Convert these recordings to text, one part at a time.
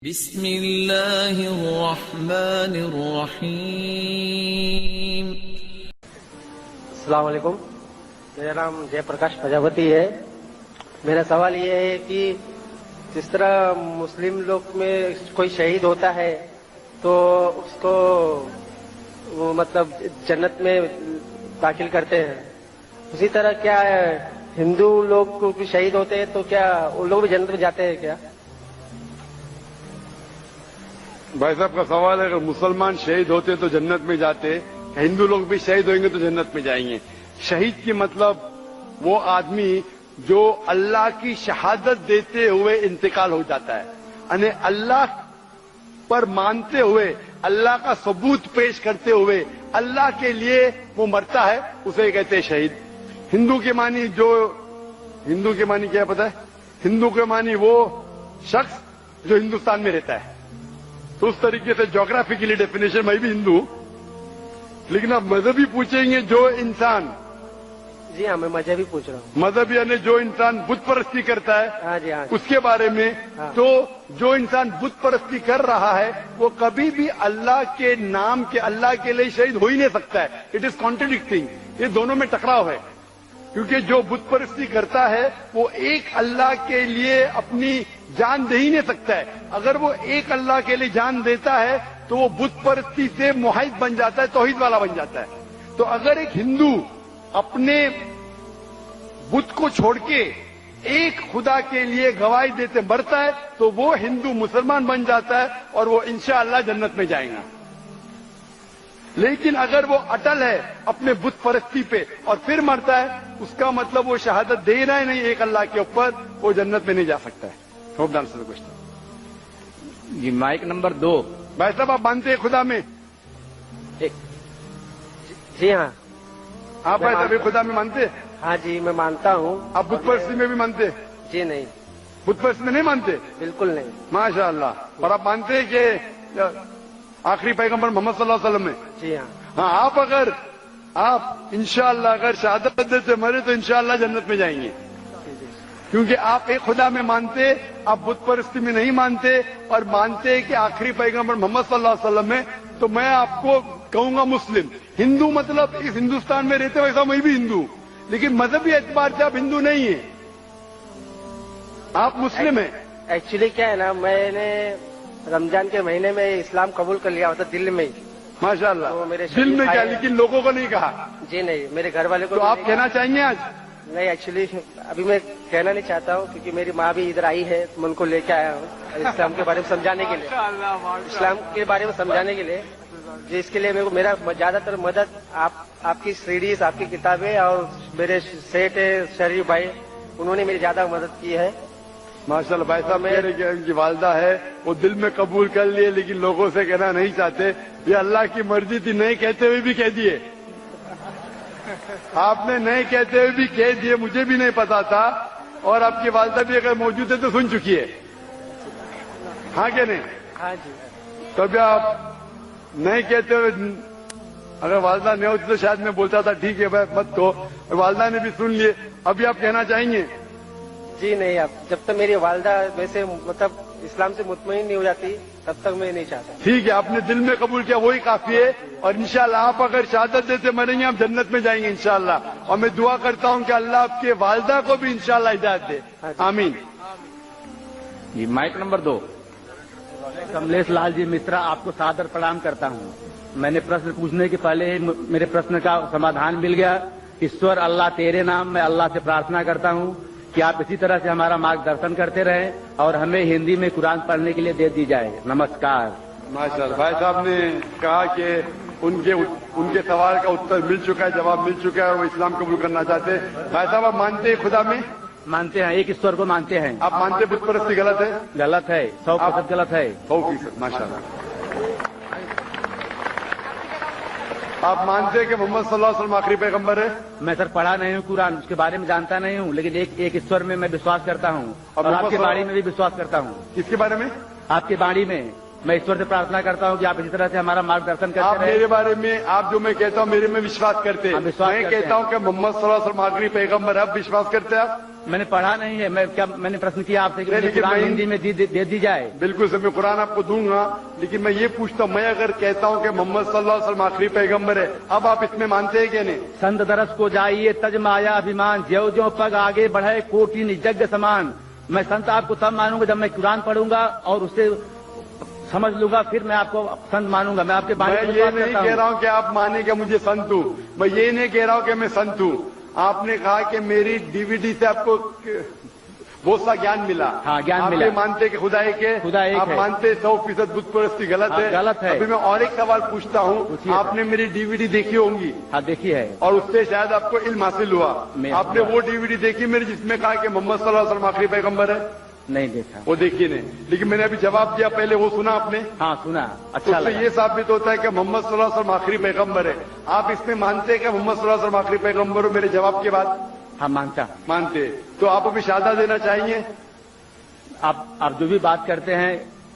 بسم اللہ الرحمن الرحیم۔ السلام علیکم، میرا نام جے پرکاش پرجاپتی ہے۔ میرا سوال یہ ہے کہ جس طرح مسلم لوگ میں کوئی شہید ہوتا ہے تو اس کو مطلب جنت میں داخل کرتے ہیں، اسی طرح کیا ہندو لوگ کو بھی شہید ہوتے ہیں تو کیا ان لوگ بھی جنت میں جاتے ہیں کیا؟ بھائی صاحب کا سوال ہے، اگر مسلمان شہید ہوتے تو جنت میں جاتے، ہندو لوگ بھی شہید ہوئیں گے تو جنت میں جائیں گے۔ شہید کی مطلب وہ آدمی جو اللہ کی شہادت دیتے ہوئے انتقال ہو جاتا ہے، یعنی اللہ پر مانتے ہوئے، اللہ کا ثبوت پیش کرتے ہوئے اللہ کے لیے وہ مرتا ہے، اسے کہتے ہیں شہید۔ ہندو کے معنی کیا پتہ ہے؟ ہندو کے معنی وہ شخص جو ہندوستان میں رہتا ہے۔ تو اس طریقے سے جغرافیکلی ڈیفینیشن میں بھی ہندو ہوں، لیکن اب مذہبی پوچھیں گے جو انسان، جی ہاں، میں مذہبی پوچھ رہا ہوں۔ مذہب یعنی جو انسان بت پرستی کرتا ہے، ہاں جی ہاں، اس کے بارے میں ہاں۔ تو جو انسان بت پرستی کر رہا ہے وہ کبھی بھی اللہ کے نام کے اللہ کے لیے شہید ہو ہی نہیں سکتا ہے۔ اٹ از کانٹرڈکٹنگ، یہ دونوں میں ٹکراؤ ہے، کیونکہ جو بت پرستی کرتا ہے وہ ایک اللہ کے لیے اپنی جان دے ہی نہیں سکتا ہے۔ اگر وہ ایک اللہ کے لیے جان دیتا ہے تو وہ بت پرستی سے موحد بن جاتا ہے، توحید والا بن جاتا ہے۔ تو اگر ایک ہندو اپنے بت کو چھوڑ کے ایک خدا کے لیے گواہی دیتے مرتا ہے تو وہ ہندو مسلمان بن جاتا ہے اور وہ انشاءاللہ جنت میں جائے گا۔ لیکن اگر وہ اٹل ہے اپنے بت پرستی پہ اور پھر مرتا ہے، اس کا مطلب وہ شہادت دے رہا ہے نہیں ایک اللہ کے اوپر، وہ جنت میں نہیں جا سکتا ہے۔ ہوپ ڈانس سے کوشچن جی، مائک نمبر 2۔ بھائی صاحب آپ مانتے ہیں خدا میں؟ جی ہاں، آپ بھائی صاحب خدا میں مانتے ہیں؟ ہاں جی میں مانتا ہوں۔ آپ بت پرستی میں بھی مانتے ہیں؟ جی نہیں، بت پرستی میں نہیں مانتے؟ بالکل نہیں۔ ماشاء اللہ۔ اور آپ مانتے ہیں کہ آخری پیغمبر محمد صلی اللہ علیہ وسلم میں؟ جی ہاں، ہاں، آپ انشاءاللہ اگر شہادت دیتے مرے تو انشاءاللہ جنت میں جائیں گے، کیونکہ آپ ایک خدا میں مانتے، آپ بت پرستی میں نہیں مانتے اور مانتے کہ آخری پیغمبر محمد صلی اللہ علیہ وسلم میں۔ تو میں آپ کو کہوں گا مسلم۔ ہندو مطلب اس ہندوستان میں رہتے ویسا میں بھی ہندو ہوں، لیکن مذہبی اعتبار سے آپ ہندو نہیں ہیں، آپ مسلم ہیں۔ ایکچولی کیا ہے نا، میں نے رمضان کے مہینے میں اسلام قبول کر لیا ہوتا دل میں ہی۔ ماشاء اللہ، تو میرے دل میں شریف کیا، بھائی- لیکن لوگوں کو نہیں کہا۔ جی نہیں، میرے گھر والے کو تو بھی آپ نہیں کہنا چاہیں گے آج؟ کہا۔ نہیں، ایکچولی ابھی میں کہنا نہیں چاہتا ہوں کیونکہ میری ماں بھی ادھر آئی ہے، میں ان کو لے کے آیا ہوں اسلام کے بارے میں سمجھانے کے لیے، اسلام کے بارے میں سمجھانے کے لیے۔ جس کے لیے میرے کو میرا زیادہ تر مدد آپ کی سیریز، آپ کی کتابیں اور میرے سیٹ شریف بھائی، انہوں نے میری زیادہ مدد کی ہے۔ ماشاء اللہ۔ بھائی صاحب کہہ رہے کہ ان کی والدہ ہے، وہ دل میں قبول کر لیے لیکن لوگوں سے کہنا نہیں چاہتے۔ یہ اللہ کی مرضی تھی، نہیں کہتے ہوئے بھی کہہ دیے، آپ نے نہیں کہتے ہوئے بھی کہہ دیے، مجھے بھی نہیں پتا تھا، اور آپ کی والدہ بھی اگر موجود ہے تو سن چکی ہے، ہاں کہ نہیں؟ ہاں جی، تب آپ نہیں کہتے ہوئے، اگر والدہ نہیں ہوتی تو شاید میں بولتا تھا ٹھیک ہے بھائی مت کہو، والدہ نے بھی سن لیے۔ ابھی آپ کہنا چاہیں گے؟ جی نہیں، اب جب تک میری والدہ ویسے مطلب اسلام سے مطمئن نہیں ہو جاتی تب تک میں نہیں چاہتا۔ ٹھیک ہے، آپ نے دل میں قبول کیا وہی کافی ہے، اور انشاءاللہ آپ اگر شہادت دیتے مریں گے آپ جنت میں جائیں گے انشاءاللہ۔ اور میں دعا کرتا ہوں کہ اللہ آپ کے والدہ کو بھی انشاءاللہ ہدایت دے، آمین۔ جی، مائک نمبر 2۔ کملیش لال جی مشرا، آپ کو سادر پرنام کرتا ہوں۔ میں نے پرشن پوچھنے کے پہلے ہی میرے پرشن کا سمادھان مل گیا۔ ایشور اللہ تیرے نام میں اللہ سے پرارتھنا کرتا ہوں کہ آپ اسی طرح سے ہمارا مارگ درشن کرتے رہیں اور ہمیں ہندی میں قرآن پڑھنے کے لیے دے دی جائے۔ نمسکار۔ ماشاء اللہ۔ بھائی صاحب نے کہا کہ ان کے سوال کا اتر مل چکا ہے، جواب مل چکا ہے، وہ اسلام قبول کرنا چاہتے ہیں۔ بھائی صاحب آپ مانتے ہیں خدا میں؟ مانتے ہیں، ایک ایشور کو مانتے ہیں۔ آپ مانتے بت پرستی غلط ہے؟ غلط ہے، 100% غلط ہے۔ 100%۔ ماشاء اللہ۔ آپ مانتے ہیں کہ محمد صلی اللہ علیہ وسلم آخری پیغمبر ہے؟ میں سر پڑھا نہیں ہوں قرآن، اس کے بارے میں جانتا نہیں ہوں، لیکن ایک ایشور میں وشواس کرتا ہوں، اور آپ کی باڑی میں بھی وشواس کرتا ہوں۔ کس کے بارے میں؟ آپ کی باڑی میں मैं ईश्वर से प्रार्थना करता हूँ कि आप इसी तरह से हमारा मार्गदर्शन आप करते मेरे बारे में, आप जो मैं कहता हूँ मेरे में विश्वास करते हैं। हाँ, विश्वास मैं करते कहता हूँ कि मोहम्मद सल्लल्लाहु अलैहि वसल्लम आखिरी पैगंबर है, आप विश्वास करते हैं? आप मैंने पढ़ा नहीं है, मैंने प्रश्न किया आपसे कि नहीं, मुझे लेकिन कुरान मैं- हिंदी में दे दी जाए। बिल्कुल सर, मैं कुरान आपको दूंगा, लेकिन मैं ये पूछता हूँ, मैं अगर कहता हूँ कि मोहम्मद सल्लल्लाहु अलैहि वसल्लम आखिरी पैगंबर है, अब आप इसमें मानते हैं कि नहीं? संत दरस को जाइए तज माया अभिमान, ज्यो ज्यो पग आगे बढ़े कोटि निजज्ञ समान। मैं संत आपको तब मानूंगा जब मैं कुरान पढ़ूंगा और उससे समझ लूंगा, फिर मैं आपको संत मानूंगा। मैं आपके बारे मैं में ये बात नहीं करता कह हूँ। रहा हूँ कि आप माने कि मुझे संत हूँ, मैं ये नहीं कह रहा हूँ कि मैं संत हूँ। आपने कहा कि मेरी डीवीडी से आपको बहुत सा ज्ञान मिला। हाँ, ज्ञान आप मिला। ये मानते कि खुदा एक है? खुदा एक आप है। मानते 100% बुत परस्ती गलत हाँ, है? गलत है। अभी मैं और एक सवाल पूछता हूँ, पूछिए। आपने मेरी डीवीडी देखी होंगी हाँ, देखी है। और उससे शायद आपको इल्म हासिल हुआ। आपने वो डीवीडी देखी मेरी जिसमें कहा कि मोहम्मद सल्लल्लाहु अलैहि वसल्लम आखिरी पैगंबर है? नहीं देखा। वो देखी नहीं, लेकिन मैंने अभी जवाब दिया, पहले वो सुना आपने? हाँ, सुना, तो अच्छा उससे लगा। ये साबित होता है कि मोहम्मद सल्लल्लाहु अलैहि वसल्लम आखिरी पैगंबर है। आप इसमें मानते हैं कि मोहम्मद सल्लल्लाहु अलैहि वसल्लम आखिरी पैगंबर हो? मेरे जवाब के बाद हाँ, मानता। मानते, तो आप अभी शहादत देना चाहेंगे? आप जो भी बात करते हैं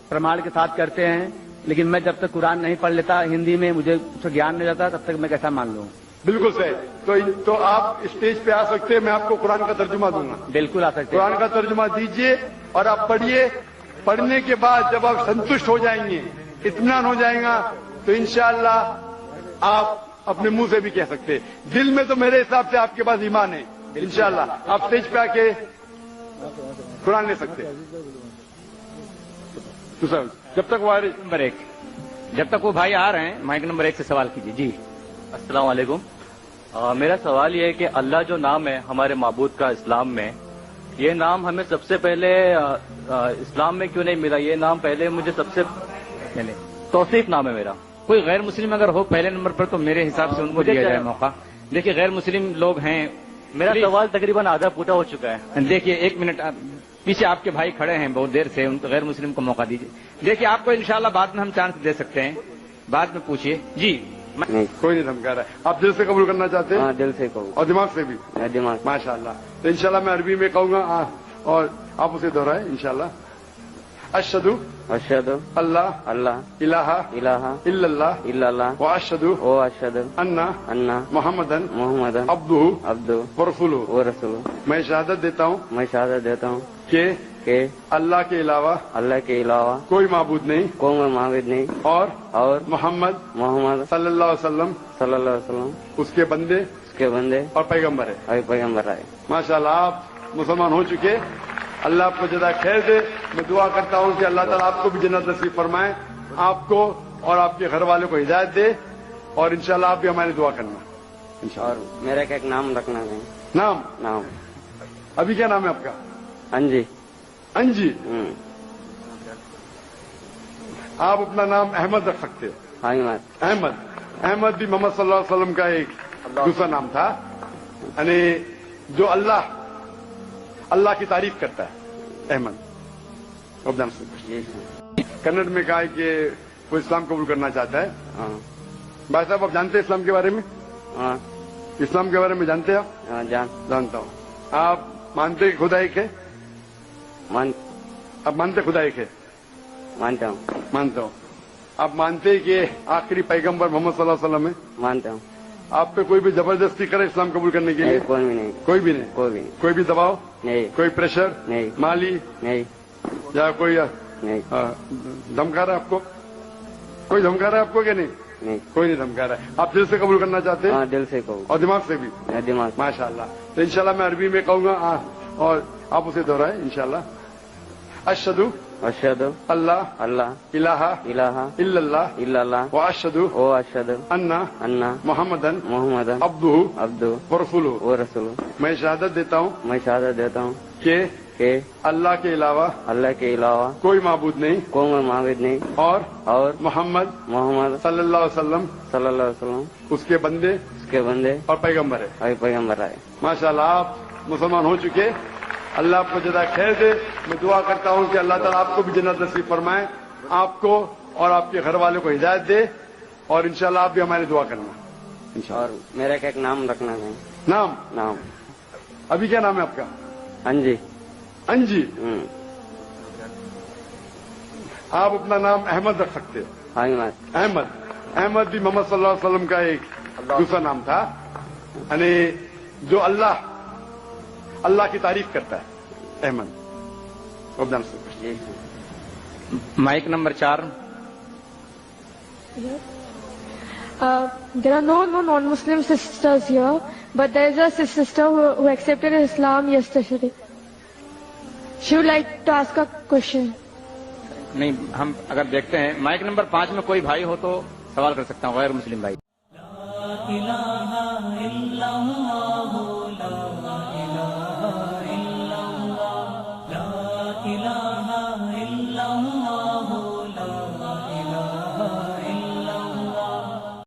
प्रमाण के साथ करते हैं, लेकिन मैं जब तक कुरान नहीं पढ़ लेता हिंदी में, मुझे उसका ज्ञान नहीं रहता, तब तक मैं कैसा मान लूँ? बिल्कुल सही। तो आप स्टेज पे आ सकते हैं, मैं आपको कुरान का तर्जुमा दूंगा। बिल्कुल आ सकते हैं। कुरान का तर्जुमा दीजिए और आप पढ़िए। पढ़ने के बाद जब आप संतुष्ट हो जाएंगे, इत्मीनान हो जाएगा, तो इंशाअल्लाह आप अपने मुंह से भी कह सकते हैं। दिल में तो मेरे हिसाब से आपके पास ईमान है, इंशाअल्लाह आप स्टेज पे आके कुरान ले सकते हैं। तो सर जब तक वो नंबर 1, जब तक वो भाई आ रहे हैं, माइक नंबर 1 से सवाल कीजिए। जी, अस्सलाम वालेकुम। मेरा सवाल ये है कि अल्लाह जो नाम है हमारे माबूद का इस्लाम में, ये नाम हमें सबसे पहले इस्लाम में क्यों नहीं मिला? ये नाम पहले मुझे सबसे तौसीफ नाम है मेरा। कोई गैर मुस्लिम अगर हो पहले नंबर पर, तो मेरे हिसाब से उनको दिया जाए मौका। देखिए, गैर मुस्लिम लोग हैं। मेरा प्लीज। सवाल तकरीबन आधा पूरा हो चुका है। देखिए, 1 मिनट, पीछे आपके भाई खड़े हैं बहुत देर से, उनको गैर मुस्लिम को मौका दीजिए। देखिए, आपको इंशाल्लाह बाद में हम चांस दे सकते हैं, बाद में पूछिए। जी, नहीं, कोई नहीं धमका रहा है। आप दिल से कबूल करना चाहते हैं? हाँ, दिल से कहूँ, और दिमाग से भी? दिमाग। माशाअल्लाह। तो इंशाल्लाह मैं अरबी में कहूंगा और आप उसे दोहराए इंशाल्लाह। अशहदु अशहदु अल्लाह अल्लाह इलाहा इलाहा इल्लल्लाह इल्लल्लाह व अशहदु व अशहदु अन्ना अन्ना मुहम्मदन मुहम्मदन अब्दुहु अब्दु व रसूलुहु। व रसूलुहु। मैं शहादत देता हूँ मैं शहादत देता हूँ कि अल्लाह के अलावा अल्लाह के अलावा कोई माबूद नहीं कोई माबूद नहीं और मोहम्मद मोहम्मद सल्लल्लाहु अलैहि वसल्लम सल्लल्लाहु अलैहि वसल्लम उसके बंदे उसके बंदे और पैगंबर है। और पैगंबर आए। माशाल्लाह, आप मुसलमान हो चुके। अल्लाह आपको जज़ा खैर दे। मैं दुआ करता हूँ कि अल्लाह ताला आपको भी जन्नत नसीब फरमाए, आपको और आपके घर वालों को हिदायत दे, और इंशाल्लाह आप भी हमारी दुआ करना इंशाल्लाह। और मेरा क्या एक नाम रखना है? नाम? नाम अभी क्या नाम है आपका? अंजी। अंजी। आप अपना नाम अहमद रख सकते हो। अहमद। अहमद भी मोहम्मद सल्लल्लाहु अलैहि वसल्लम का एक दूसरा नाम था, यानी जो अल्लाह की तारीफ करता है, अहमद। कन्नड़ में कहा है कि वो इस्लाम कबूल करना चाहता है। हाँ भाई साहब, आप जानते हैं इस्लाम के बारे में? हाँ इस्लाम के बारे में जानते हैं आप? हाँ, जानता हूँ। आप मानते हैं खुदा एक है? आप मानते खुदा एक है? मानता हूँ। मानता हूँ। आप मानते हैं कि आखिरी पैगंबर मोहम्मद सल्लल्लाहु अलैहि वसल्लम है? मानता हूँ। आप पे कोई भी जबरदस्ती करे इस्लाम कबूल करने के लिए? नहीं, कोई भी नहीं। कोई भी नहीं। कोई भी नहीं। कोई भी दबाव नहीं। कोई प्रेशर नहीं। माली नहीं। या कोई नहीं। धमका रहा है आपको? कोई धमका रहा है आपको कि नहीं? नहीं। कोई नहीं धमका रहा है। आप दिल से कबूल करना चाहते हैं? हाँ, दिल से कहूँ और दिमाग से भी? दिमाग। माशाअल्लाह। तो इंशाल्लाह मैं अरबी में कहूंगा और आप उसे दोहराए इंशाल्लाह। अशहदु अशहदु अल्लाह अल्लाह इलाहा इलाहा इल्लल्लाह इल्लल्लाह व अशहदु व अशहदु अन्ना अन्ना मुहम्मदन मुहम्मदन अब्दुहु अब्दु व रसूलुहु। व रसूलुहु। मैं शहादत देता हूँ मैं शहादत देता हूँ कि अल्लाह के अलावा अल्लाह के अलावा कोई माबूद नहीं कोई माबूद नहीं और मोहम्मद मोहम्मद सल्लल्लाहु अलैहि वसल्लम सल्लल्लाहु अलैहि वसल्लम उसके बंदे उसके बंदे और पैगंबर है। और पैगंबर आए। माशाल्लाह, आप मुसलमान हो चुके। अल्लाह आपको जज़ा खैर दे। मैं दुआ करता हूँ कि अल्लाह ताला आपको भी जन्नत नसीब फरमाए, आपको और आपके घर वालों को हिदायत दे, और इंशाल्लाह आप भी हमारी दुआ करना इंशाल्लाह। और मेरा क्या एक नाम रखना है? नाम? अभी क्या नाम है आपका? अंजी। अंजी। आप अपना नाम अहमद रख सकते हो। अहमद। अहमद भी मोहम्मद सल्लल्लाहु अलैहि वसल्लम का एक दूसरा नाम था, यानी जो अल्लाह की तारीफ करता है, Ahmed. Mic number 4। There are no non-Muslim sisters here, but there is a sister who accepted Islam yesterday. She would like to ask a question. नहीं, हम अगर देखते हैं माइक नंबर 5 में कोई भाई हो तो सवाल कर सकता हूँ, गैर मुस्लिम भाई।